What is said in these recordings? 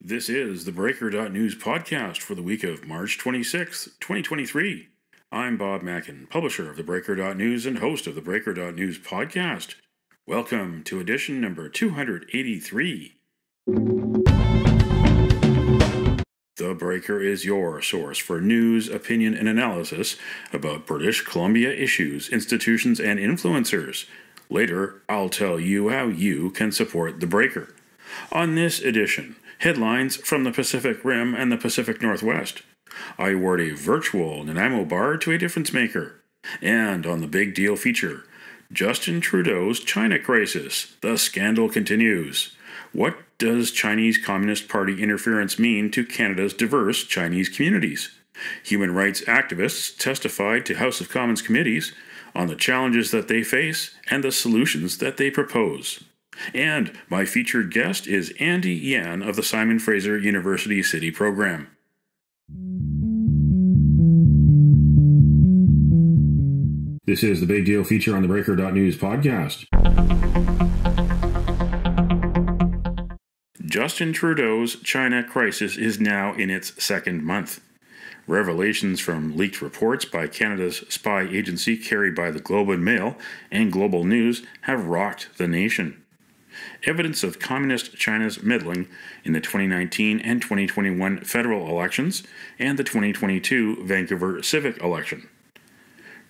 This is the theBreaker.news podcast for the week of March 26th, 2023. I'm Bob Mackin, publisher of theBreaker.news and host of the theBreaker.news podcast. Welcome to edition number 283. The Breaker is your source for news, opinion, and analysis about British Columbia issues, institutions, and influencers. Later, I'll tell you how you can support The Breaker. On this edition, headlines from the Pacific Rim and the Pacific Northwest. I award a virtual Nanaimo bar to a difference maker. And on the big deal feature, Justin Trudeau's China crisis. The scandal continues. What does Chinese Communist Party interference mean to Canada's diverse Chinese communities? Human rights activists testified to House of Commons committees on the challenges that they face and the solutions that they propose. And my featured guest is Andy Yan of the Simon Fraser University City Program. This is the big deal feature on the Breaker.news podcast. Justin Trudeau's China crisis is now in its second month. Revelations from leaked reports by Canada's spy agency carried by the Globe and Mail and Global News have rocked the nation. Evidence of Communist China's meddling in the 2019 and 2021 federal elections and the 2022 Vancouver civic election.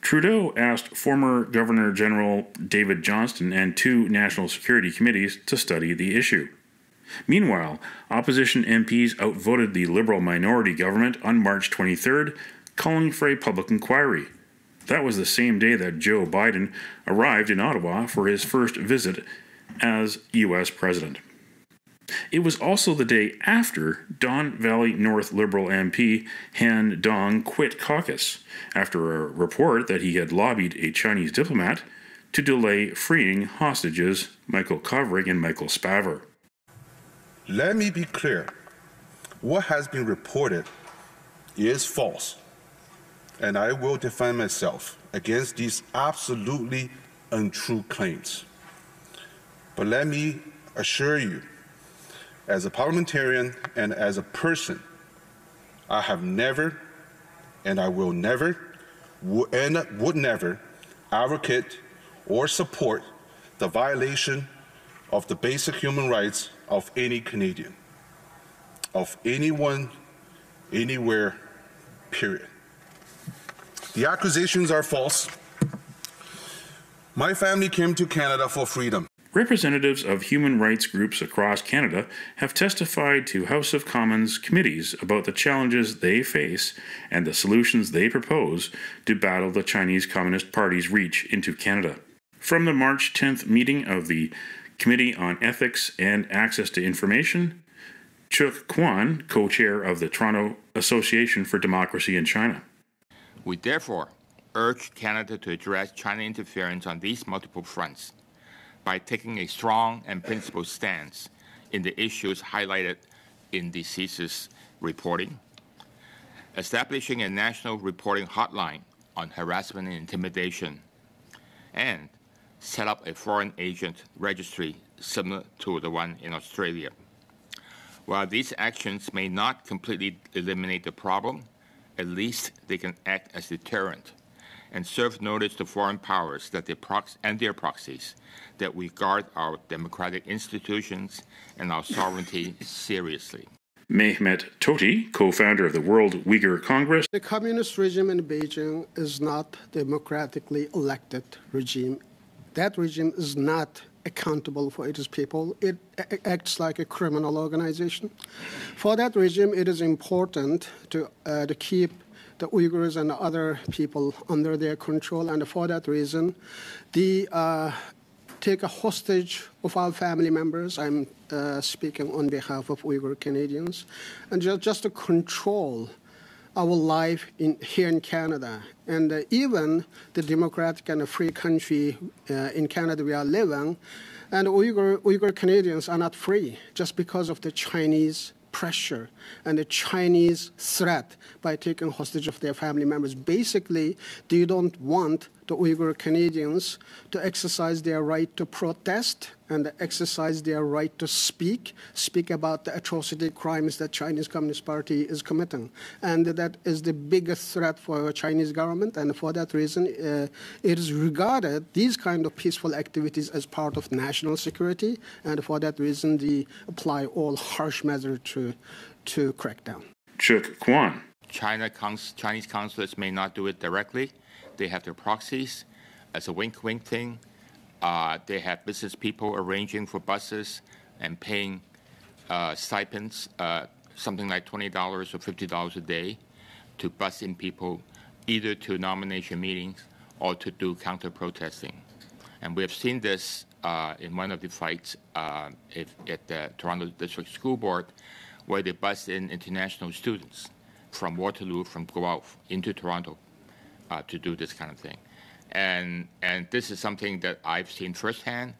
Trudeau asked former Governor General David Johnston and two national security committees to study the issue. Meanwhile, opposition MPs outvoted the Liberal minority government on March 23rd, calling for a public inquiry. That was the same day that Joe Biden arrived in Ottawa for his first visit as U.S. President. It was also the day after Don Valley North Liberal MP Han Dong quit caucus after a report that he had lobbied a Chinese diplomat to delay freeing hostages Michael Kovrig and Michael Spavor. Let me be clear. What has been reported is false, and I will defend myself against these absolutely untrue claims. But let me assure you, as a parliamentarian and as a person, I have never, and I will never, would never advocate or support the violation of the basic human rights of any Canadian, of anyone, anywhere, period. The accusations are false. My family came to Canada for freedom. Representatives of human rights groups across Canada have testified to House of Commons committees about the challenges they face and the solutions they propose to battle the Chinese Communist Party's reach into Canada. From the March 10th meeting of the Committee on Ethics and Access to Information, Chuk Kwan, co-chair of the Toronto Association for Democracy in China. We therefore urge Canada to address China interference on these multiple fronts by taking a strong and principled stance in the issues highlighted in the CSIS reporting, establishing a national reporting hotline on harassment and intimidation, and set up a foreign agent registry similar to the one in Australia. While these actions may not completely eliminate the problem, at least they can act as deterrent and serve notice to foreign powers that their proxies that we guard our democratic institutions and our sovereignty seriously. Mehmet Toti, co-founder of the World Uyghur Congress. The communist regime in Beijing is not a democratically elected regime. That regime is not accountable for its people. It acts like a criminal organization. For that regime, it is important to keep the Uyghurs and other people under their control, and for that reason, they take a hostage of our family members. I'm speaking on behalf of Uyghur Canadians, and just to control our life here in Canada. And even the democratic and free country in Canada we are living, and Uyghur Canadians are not free just because of the Chinese pressure and the Chinese threat by taking hostage of their family members. Basically, they don't want the Uyghur Canadians to exercise their right to protest and exercise their right to speak about the atrocity crimes that Chinese Communist Party is committing. And that is the biggest threat for the Chinese government. And for that reason, it is regarded, these kind of peaceful activities, as part of national security. And for that reason, they apply all harsh measures to crack down. Chuk Kwan. Chinese consulate may not do it directly. They have their proxies as a wink-wink thing. They have business people arranging for buses and paying stipends, something like $20 or $50 a day, to bus in people either to nomination meetings or to do counter-protesting. And we have seen this in one of the fights at the Toronto District School Board, where they bus in international students from Waterloo, from Guelph into Toronto to do this kind of thing. And this is something that I've seen firsthand,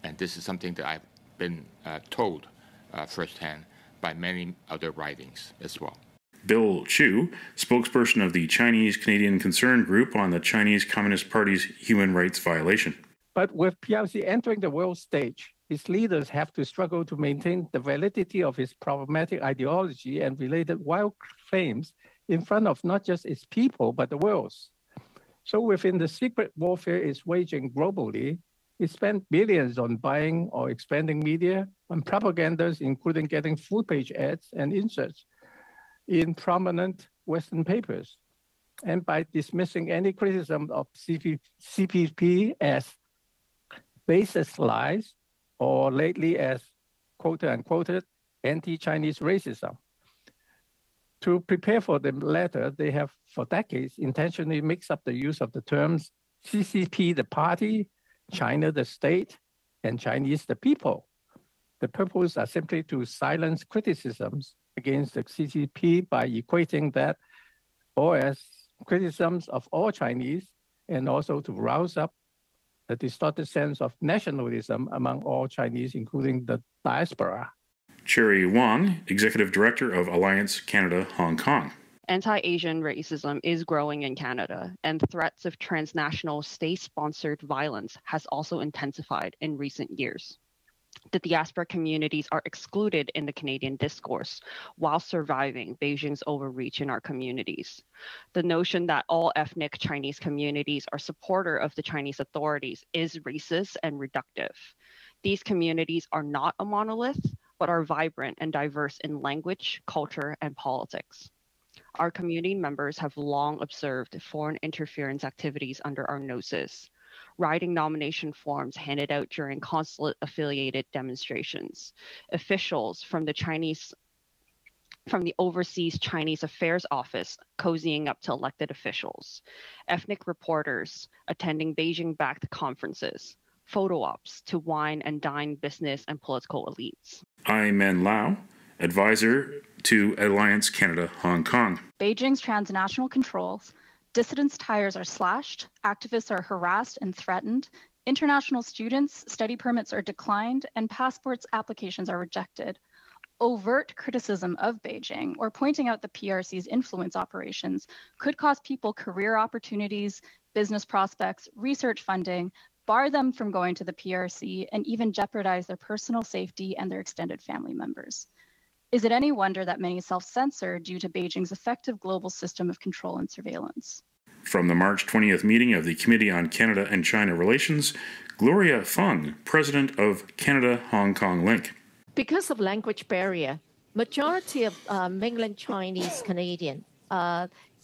and this is something that I've been told firsthand by many other writings as well. Bill Chu, spokesperson of the Chinese Canadian Concern Group on the Chinese Communist Party's human rights violation. But with PRC entering the world stage, its leaders have to struggle to maintain the validity of its problematic ideology and related wild claims in front of not just its people, but the world's. So within the secret warfare it's waging globally, it spent billions on buying or expanding media, on propagandas, including getting full-page ads and inserts in prominent Western papers. And by dismissing any criticism of CPP as baseless lies, or lately as quote-unquote anti-Chinese racism. To prepare for the latter, they have for decades intentionally mixed up the use of the terms CCP the party, China the state, and Chinese the people. The purpose are simply to silence criticisms against the CCP by equating that or as criticisms of all Chinese, and also to rouse up a distorted sense of nationalism among all Chinese, including the diaspora. Cherry Wang, Executive Director of Alliance Canada Hong Kong. Anti-Asian racism is growing in Canada, and threats of transnational state-sponsored violence has also intensified in recent years. The diaspora communities are excluded in the Canadian discourse while surviving Beijing's overreach in our communities. The notion that all ethnic Chinese communities are supporter of the Chinese authorities is racist and reductive. These communities are not a monolith, but are vibrant and diverse in language, culture, and politics. Our community members have long observed foreign interference activities under our noses, writing nomination forms handed out during consulate-affiliated demonstrations, officials from the overseas Chinese Affairs Office cozying up to elected officials, ethnic reporters attending Beijing-backed conferences, photo ops to wine and dine business and political elites. Men Lau, advisor to Alliance Canada Hong Kong. Beijing's transnational controls, dissidents' tires are slashed, activists are harassed and threatened, international students' study permits are declined, and passports applications are rejected. Overt criticism of Beijing or pointing out the PRC's influence operations could cost people career opportunities, business prospects, research funding, bar them from going to the PRC, and even jeopardize their personal safety and their extended family members. Is it any wonder that many self-censor due to Beijing's effective global system of control and surveillance? From the March 20th meeting of the Committee on Canada and China Relations, Gloria Fung, President of Canada-Hong Kong Link. Because of language barrier, majority of mainland Chinese Canadian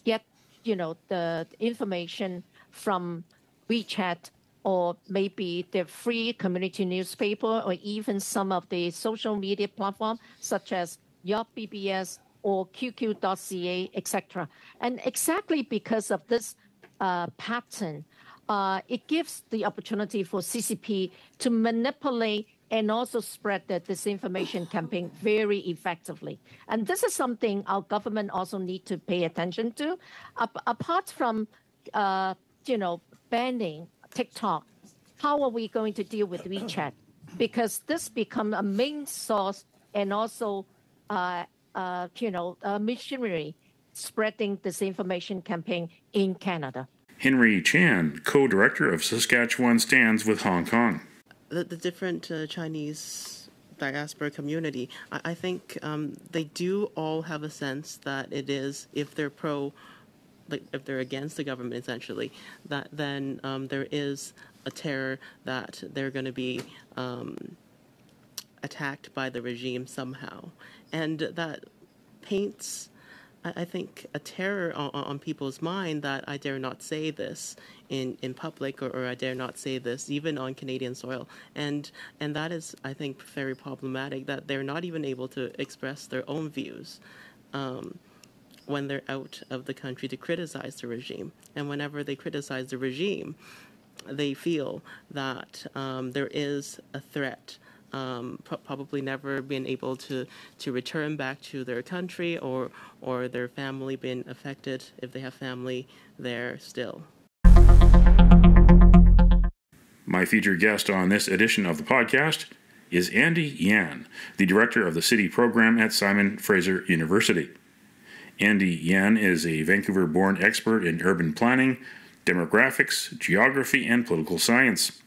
get, the information from WeChat or maybe the free community newspaper or even some of the social media platforms such as Yup BBS or QQ.ca, etc. And exactly because of this pattern, it gives the opportunity for CCP to manipulate and also spread the disinformation campaign very effectively. And this is something our government also need to pay attention to. Apart from, banning TikTok, how are we going to deal with WeChat? Because this become a main source and also, missionary spreading disinformation campaign in Canada. Henry Chan, co-director of Saskatchewan Stands with Hong Kong. The different Chinese diaspora community, I think they do all have a sense that it is, if they're if they're against the government essentially, that then there is a terror that they're going to be attacked by the regime somehow. And that paints, I think, a terror on people's mind that I dare not say this in public, or I dare not say this even on Canadian soil. And that is, I think, very problematic, that they're not even able to express their own views when they're out of the country to criticize the regime. And whenever they criticize the regime, they feel that there is a threat, probably never been able to return back to their country, or their family been affected if they have family there still. My featured guest on this edition of the podcast is Andy Yan, the director of the City Program at Simon Fraser University. Andy Yan is a Vancouver-born expert in urban planning, demographics, geography, and political science.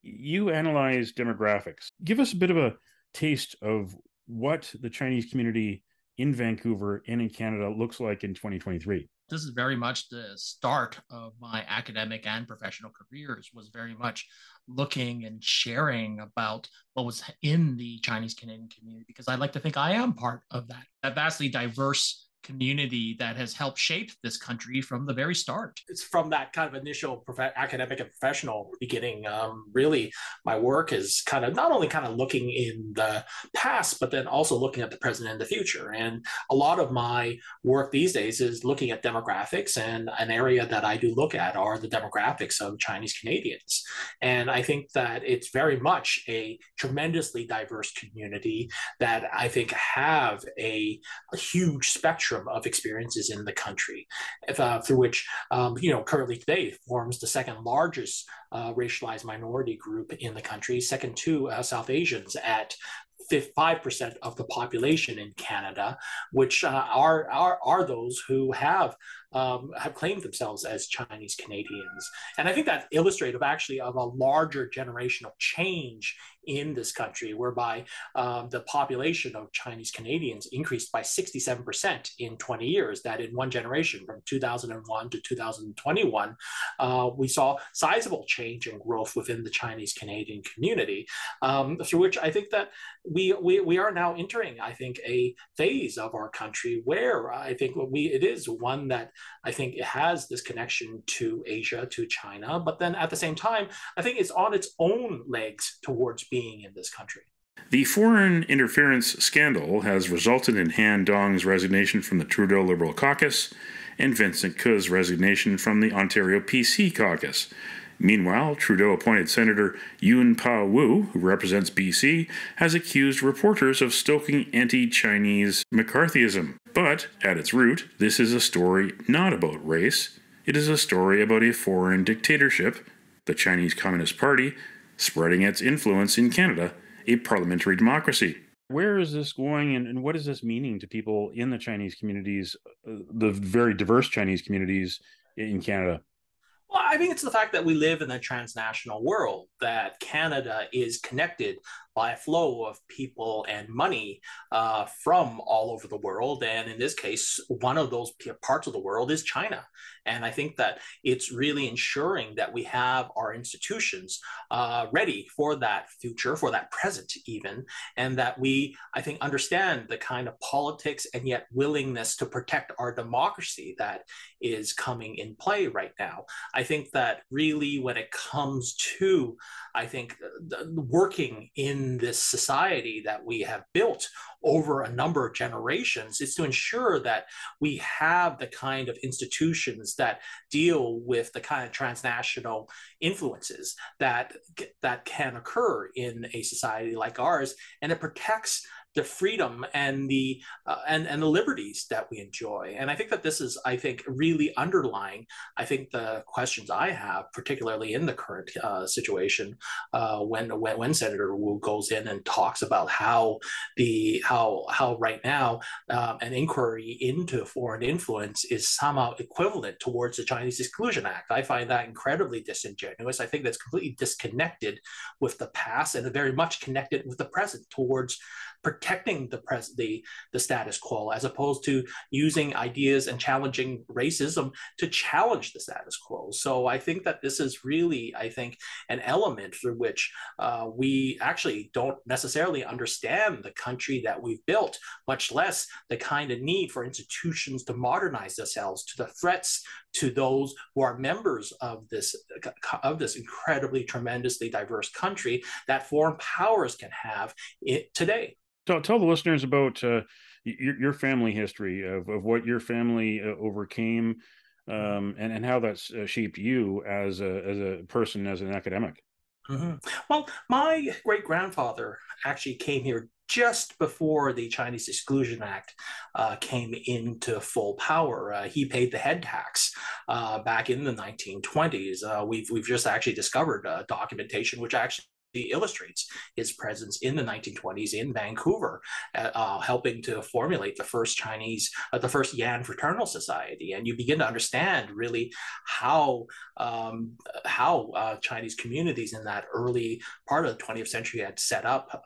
You analyze demographics. Give us a bit of a taste of what the Chinese community in Vancouver and in Canada looks like in 2023. This is very much the start of my academic and professional careers, was very much looking and sharing about what was in the Chinese Canadian community, because I like to think I am part of that vastly diverse community that has helped shape this country from the very start. It's from that kind of initial academic and professional beginning. Really, my work is kind of not only kind of looking in the past, but then also looking at the present and the future. And a lot of my work these days is looking at demographics, and an area that I do look at are the demographics of Chinese Canadians. And I think that it's very much a tremendously diverse community that I think have a huge spectrum of experiences in the country, through which, currently today forms the second largest racialized minority group in the country, second to South Asians at 5% of the population in Canada, which are those who have claimed themselves as Chinese Canadians. And I think that's illustrative actually of a larger generational change in this country, whereby the population of Chinese Canadians increased by 67% in 20 years. That in one generation, from 2001 to 2021, we saw sizable change and growth within the Chinese Canadian community, through which I think that we are now entering, I think, a phase of our country where I think it is one that I think it has this connection to Asia, to China, but then at the same time, I think it's on its own legs towards being in this country. The foreign interference scandal has resulted in Han Dong's resignation from the Trudeau Liberal caucus and Vincent Ke's resignation from the Ontario PC caucus. Meanwhile, Trudeau-appointed Senator Yun Pa Wu, who represents BC, has accused reporters of stoking anti-Chinese McCarthyism. But, at its root, this is a story not about race. It is a story about a foreign dictatorship, the Chinese Communist Party, spreading its influence in Canada, a parliamentary democracy. Where is this going, and what is this meaning to people in the Chinese communities, the very diverse Chinese communities in Canada? Well, I think it's the fact that we live in a transnational world, that Canada is connected by a flow of people and money from all over the world. And in this case, one of those parts of the world is China. And I think that it's really ensuring that we have our institutions ready for that future, for that present even, and that we, I think, understand the kind of politics and yet willingness to protect our democracy that is coming in play right now. I think that really when it comes to, I think, working in this society that we have built over a number of generations, is to ensure that we have the kind of institutions that deal with the kind of transnational influences that can occur in a society like ours, and it protects the freedom and the liberties that we enjoy. And I think that this is, I think, really underlying, I think, the questions I have, particularly in the current situation, when Senator Wu goes in and talks about how right now an inquiry into foreign influence is somehow equivalent towards the Chinese Exclusion Act. I find that incredibly disingenuous. I think that's completely disconnected with the past and very much connected with the present towards protecting the status quo, as opposed to using ideas and challenging racism to challenge the status quo. So I think that this is really, I think, an element through which we actually don't necessarily understand the country that we've built, much less the kind of need for institutions to modernize themselves to the threats to those who are members of this incredibly, tremendously diverse country that foreign powers can have today. Tell the listeners about your family history of what your family overcame, and how that's shaped you as a person, as an academic. Mm-hmm. Well, my great-grandfather actually came here just before the Chinese Exclusion Act came into full power. He paid the head tax back in the 1920s. We've just actually discovered documentation which actually illustrates his presence in the 1920s in Vancouver, helping to formulate the first Yan Fraternal Society. And you begin to understand really how Chinese communities in that early part of the 20th century had set up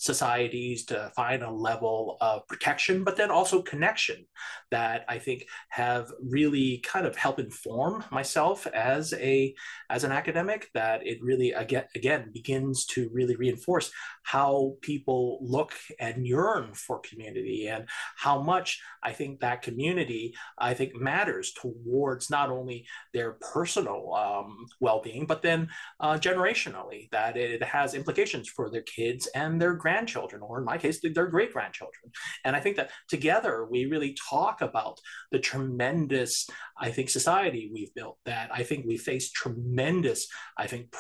societies to find a level of protection, but then also connection that I think have really kind of helped inform myself as an academic, that it really again begins to really reinforce how people look and yearn for community, and how much I think that community, I think, matters towards not only their personal well-being, but then generationally, that it has implications for their kids and their grandchildren, or in my case, their great-grandchildren. And I think that together we really talk about the tremendous, I think, society we've built, that I think we face tremendous, I think,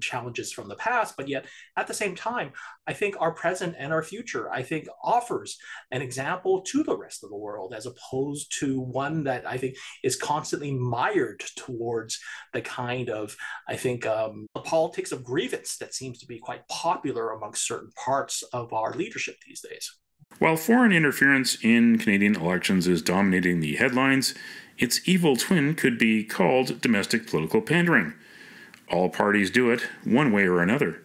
challenges from the past, but yet at the same time, I think our present and our future, I think, offers an example to the rest of the world, as opposed to one that I think is constantly mired towards the kind of, I think, the politics of grievance that seems to be quite popular amongst certain parts of our leadership these days. While foreign interference in Canadian elections is dominating the headlines, its evil twin could be called domestic political pandering. All parties do it, one way or another.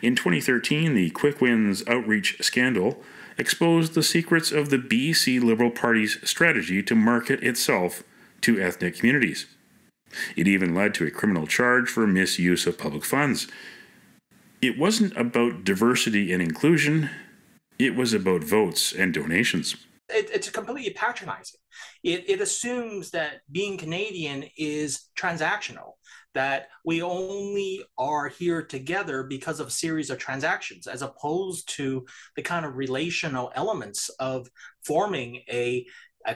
In 2013, the Quick Wins outreach scandal exposed the secrets of the BC Liberal Party's strategy to market itself to ethnic communities. It even led to a criminal charge for misuse of public funds. It wasn't about diversity and inclusion, it was about votes and donations. It's completely patronizing. It assumes that being Canadian is transactional, that we only are here together because of a series of transactions, as opposed to the kind of relational elements of forming a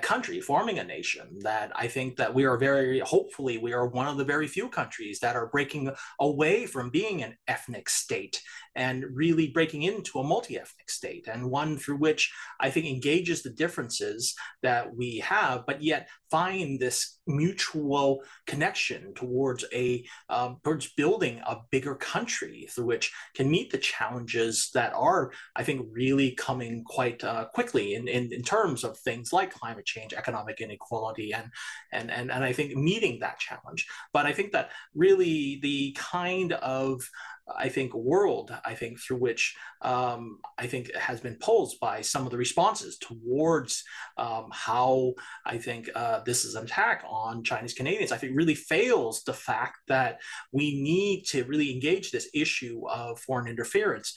country, forming a nation. That I think that we are hopefully we are one of the very few countries that are breaking away from being an ethnic state and really breaking into a multi-ethnic state, and one through which I think engages the differences that we have, but yet find this mutual connection towards towards building a bigger country through which can meet the challenges that are, I think, really coming quite quickly in terms of things like climate change, economic inequality, and I think meeting that challenge. But I think that really the kind of, I think, world, I think, through which I think has been posed by some of the responses towards how I think this is an attack on Chinese Canadians, I think really fails the fact that we need to really engage this issue of foreign interference,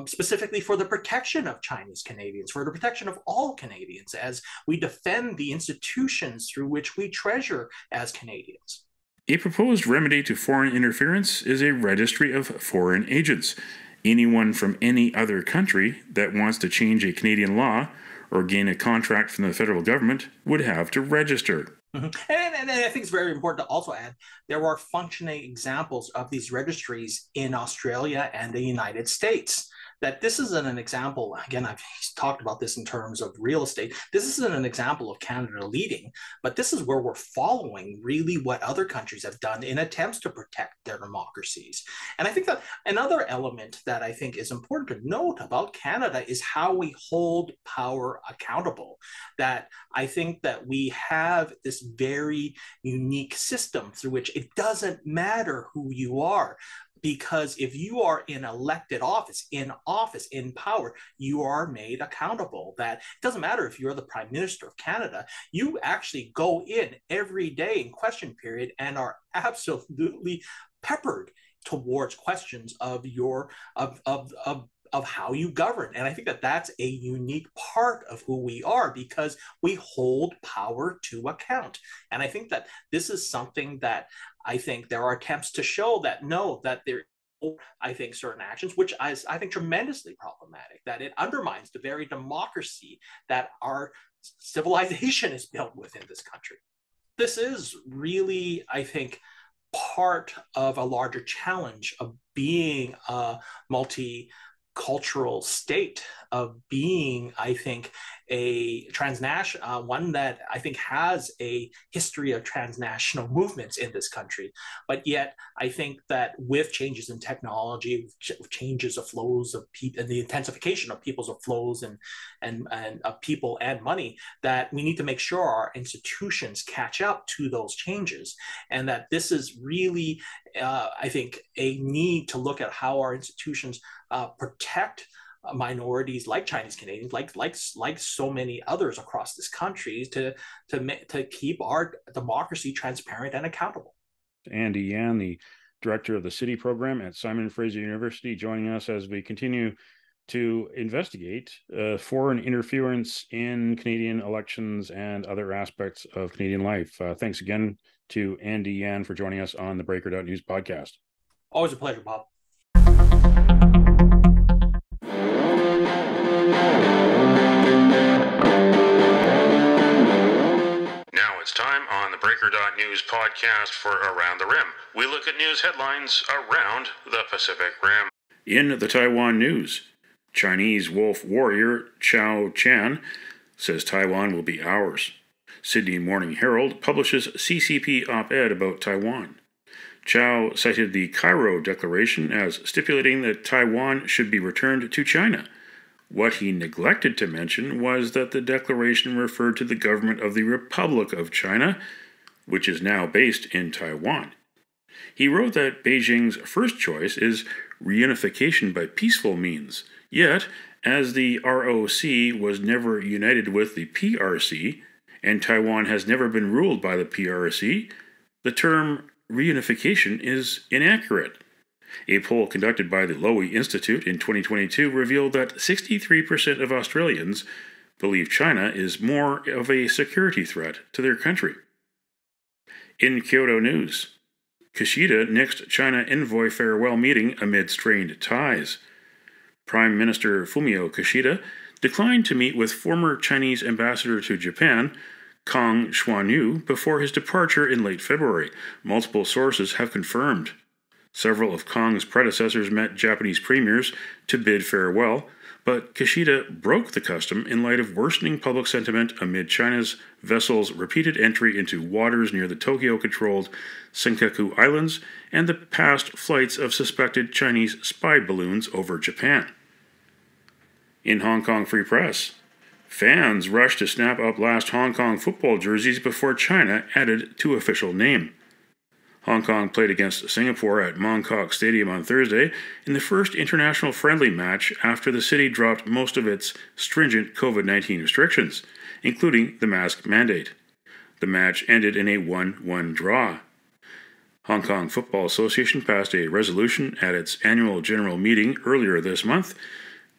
specifically for the protection of Chinese Canadians, for the protection of all Canadians, as we defend the institutions through which we treasure as Canadians. A proposed remedy to foreign interference is a registry of foreign agents. Anyone from any other country that wants to change a Canadian law or gain a contract from the federal government would have to register. Mm-hmm. And I think it's very important to also add, there are functioning examples of these registries in Australia and the United States. that this isn't an example. Again, I've talked about this in terms of real estate. This isn't an example of Canada leading, but this is where we're following really what other countries have done in attempts to protect their democracies. And I think that another element that I think is important to note about Canada is how we hold power accountable. That I think that we have this very unique system through which it doesn't matter who you are. Because if you are in elected office, in power, you are made accountable. That it doesn't matter if you're the Prime Minister of Canada, you actually go in every day in question period and are absolutely peppered towards questions of your of how you govern. And I think that that's a unique part of who we are, because we hold power to account. And I think that this is something that I think there are attempts to show that no, that there, I think, certain actions, which I think tremendously problematic, that it undermines the very democracy that our civilization is built within this country. This is really, I think, part of a larger challenge of being a multicultural state, of being, I think, a transnational one that I think has a history of transnational movements in this country. But yet, I think that with changes in technology, changes of flows of people, and the intensification of people's of flows and of people and money, that we need to make sure our institutions catch up to those changes, and that this is really, I think, a need to look at how our institutions protect minorities like Chinese Canadians, like so many others across this country, to keep our democracy transparent and accountable. Andy Yan, the director of the City program at Simon Fraser University, joining us as we continue to investigate foreign interference in Canadian elections and other aspects of Canadian life. Thanks again to Andy Yan for joining us on the Breaker.news podcast. Always a pleasure, Bob. Now it's time on the Breaker.news podcast for Around the Rim. We look at news headlines around the Pacific Rim. In the Taiwan news, Chinese wolf warrior Chao Chan says Taiwan will be ours. Sydney Morning Herald publishes CCP op-ed about Taiwan. Chao cited the Cairo Declaration as stipulating that Taiwan should be returned to China. What he neglected to mention was that the declaration referred to the government of the Republic of China, which is now based in Taiwan. He wrote that Beijing's first choice is reunification by peaceful means, yet, as the ROC was never united with the PRC, and Taiwan has never been ruled by the PRC, the term reunification is inaccurate. A poll conducted by the Lowy Institute in 2022 revealed that 63% of Australians believe China is more of a security threat to their country. In Kyoto news, Kishida nixed China envoy farewell meeting amid strained ties. Prime Minister Fumio Kishida declined to meet with former Chinese ambassador to Japan, Kang Xuanyu, before his departure in late February. Multiple sources have confirmed. Several of Kang's predecessors met Japanese premiers to bid farewell, but Kishida broke the custom in light of worsening public sentiment amid China's vessels' repeated entry into waters near the Tokyo-controlled Senkaku Islands and the past flights of suspected Chinese spy balloons over Japan. In Hong Kong Free Press, fans rushed to snap up last Hong Kong football jerseys before China added to official name. Hong Kong played against Singapore at Mong Kok Stadium on Thursday in the first international friendly match after the city dropped most of its stringent COVID-19 restrictions, including the mask mandate. The match ended in a 1-1 draw. Hong Kong Football Association passed a resolution at its annual general meeting earlier this month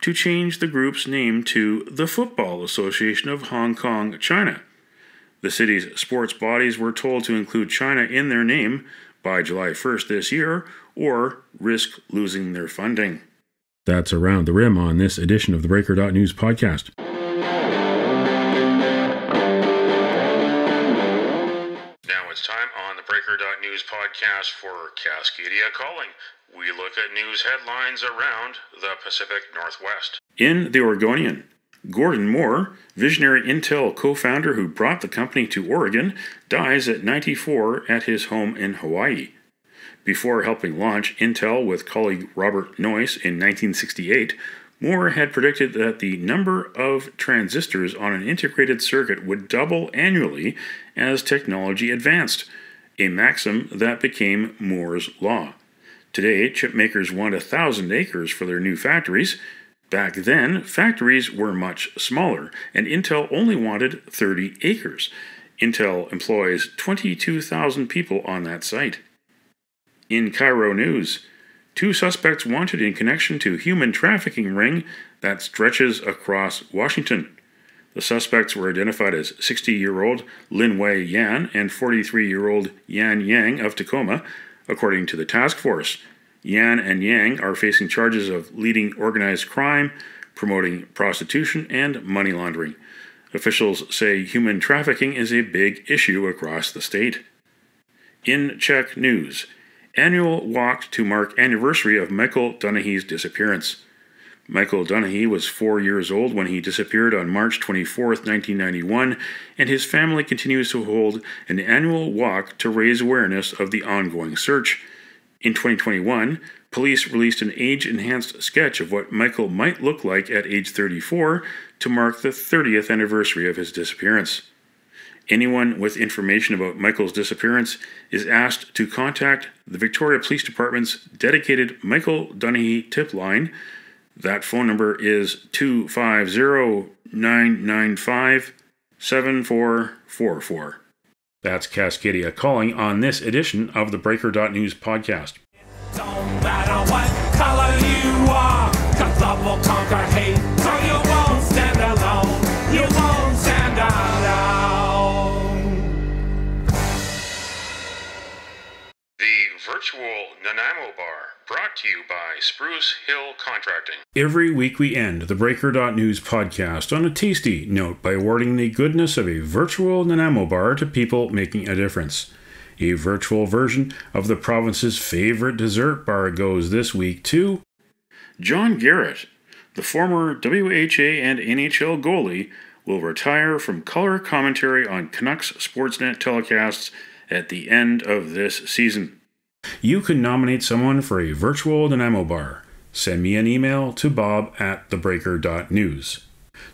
to change the group's name to the Football Association of Hong Kong, China. The city's sports bodies were told to include China in their name by July 1st this year, or risk losing their funding. That's Around the Rim on this edition of the Breaker.news podcast. Now it's time on the theBreaker.news podcast for Cascadia Calling. We look at news headlines around the Pacific Northwest. In the Oregonian, Gordon Moore, visionary Intel co-founder who brought the company to Oregon, dies at 94 at his home in Hawaii. Before helping launch Intel with colleague Robert Noyce in 1968, Moore had predicted that the number of transistors on an integrated circuit would double annually as technology advanced, a maxim that became Moore's law. Today, chip makers want 1,000 acres for their new factories. Back then, factories were much smaller, and Intel only wanted 30 acres. Intel employs 22,000 people on that site. In Cairo news, 2 suspects wanted in connection to human trafficking ring that stretches across Washington. The suspects were identified as 60-year-old Lin Wei Yan and 43-year-old Yan Yang of Tacoma, according to the task force. Yan and Yang are facing charges of leading organized crime, promoting prostitution, and money laundering. Officials say human trafficking is a big issue across the state. In Czech news, annual walk to mark anniversary of Michael Dunahey's disappearance. Michael Dunahey was 4 years old when he disappeared on March 24, 1991, and his family continues to hold an annual walk to raise awareness of the ongoing search. In 2021, police released an age-enhanced sketch of what Michael might look like at age 34 to mark the 30th anniversary of his disappearance. Anyone with information about Michael's disappearance is asked to contact the Victoria Police Department's dedicated Michael Dunahey tip line. That phone number is 250-995-7444. That's Cascadia Calling on this edition of the Breaker.news podcast. Don't matter what color you are, 'cause love will conquer hate, so you won't stand alone, you won't stand alone. The virtual Nanaimo Bar, brought to you by Spruce Hill Contracting. Every week we end the Breaker.news podcast on a tasty note by awarding the goodness of a virtual Nanaimo Bar to people making a difference. A virtual version of the province's favorite dessert bar goes this week to John Garrett. The former WHA and NHL goalie will retire from color commentary on Canucks Sportsnet telecasts at the end of this season. You can nominate someone for a virtual Nanaimo Bar. Send me an email to bob@theBreaker.news.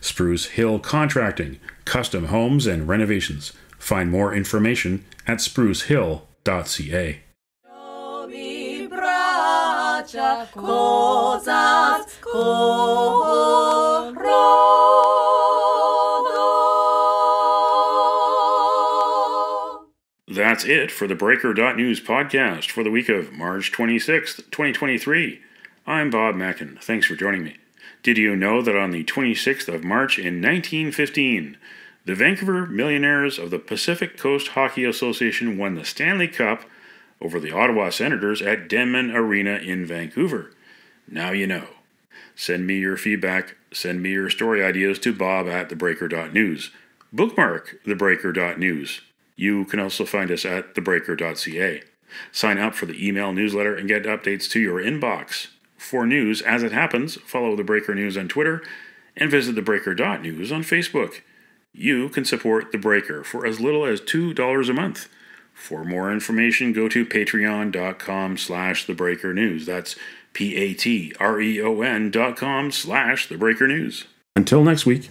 Spruce Hill Contracting, custom homes and renovations. Find more information at sprucehill.ca. That's it for the Breaker.news podcast for the week of March 26th, 2023. I'm Bob Mackin. Thanks for joining me. Did you know that on the 26th of March in 1915, the Vancouver Millionaires of the Pacific Coast Hockey Association won the Stanley Cup over the Ottawa Senators at Denman Arena in Vancouver? Now you know. Send me your feedback. Send me your story ideas to bob@theBreaker.news. Bookmark theBreaker.news. You can also find us at theBreaker.ca. Sign up for the email newsletter and get updates to your inbox. For news as it happens, follow The Breaker News on Twitter and visit theBreaker.news on Facebook. You can support The Breaker for as little as $2 a month. For more information, go to patreon.com/thebreakernews. That's patreon.com/thebreakernews. Until next week.